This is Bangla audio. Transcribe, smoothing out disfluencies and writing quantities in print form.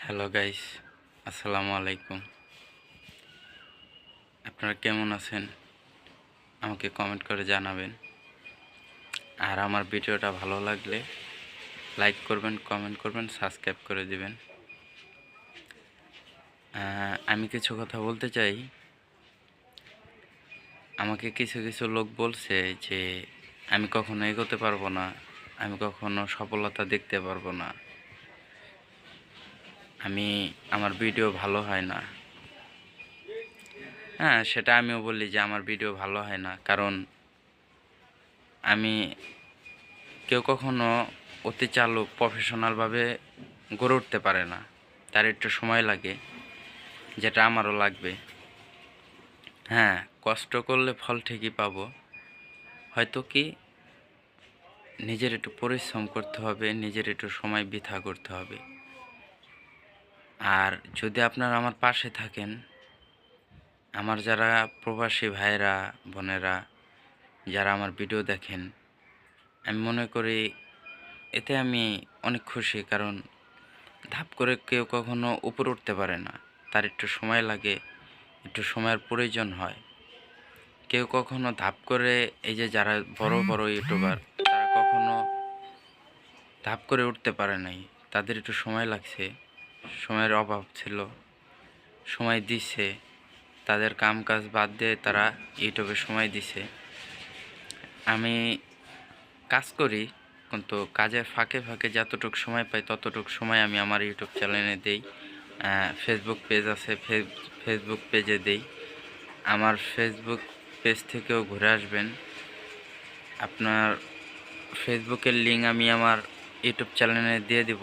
হ্যালো গাইস, আসসালামু আলাইকুম। আপনারা কেমন আছেন আমাকে কমেন্ট করে জানাবেন। আর আমার ভিডিওটা ভালো লাগলে লাইক করবেন, কমেন্ট করবেন, সাবস্ক্রাইব করে দিবেন। আমি কিছু কথা বলতে চাই। আমাকে কিছু কিছু লোক বলছে যে আমি কখনো এগোতে পারবো না, আমি কখনো সফলতা দেখতে পারবো না, আমার ভিডিও ভালো হয় না। হ্যাঁ, সেটা আমিও বলি যে আমার ভিডিও ভালো হয় না, কারণ আমি কেউ কখনো অতি চালক প্রফেশনালভাবে গড়ে উঠতে পারে না। তার একটু সময় লাগে, যেটা আমারও লাগবে। হ্যাঁ, কষ্ট করলে ফল ঠিকই পাবো। হয়তো কি নিজের একটু পরিশ্রম করতে হবে, নিজের একটু সময় বৃথা করতে হবে। আর যদি আপনারা আমার পাশে থাকেন, আমার যারা প্রবাসী ভাইরা বোনেরা যারা আমার ভিডিও দেখেন, আমি মনে করি এতে আমি অনেক খুশি। কারণ ধাপ করে কেউ কখনো উপরে উঠতে পারে না, তার একটু সময় লাগে, একটু সময়ের প্রয়োজন হয়। কেউ কখনো ধাপ করে, এই যে যারা বড় বড় ইউটিউবার, তারা কখনো ধাপ করে উঠতে পারে নাই, তাদের একটু সময় লাগছে, সময়ের অভাব ছিল, সময় দিছে, তাদের কাম কাজ বাদ দিয়ে তারা ইউটিউবে সময় দিছে। আমি কাজ করি, কিন্তু কাজের ফাঁকে ফাঁকে যতটুকু সময় পাই ততটুকু সময় আমি আমার ইউটিউব চ্যানেলে দেই। ফেসবুক পেজ আছে, ফেসবুক পেজে দেই। আমার ফেসবুক পেজ থেকেও ঘুরে আসবেন। আপনার ফেসবুকের লিঙ্ক আমি আমার ইউটিউব চ্যানেলে দিয়ে দিব।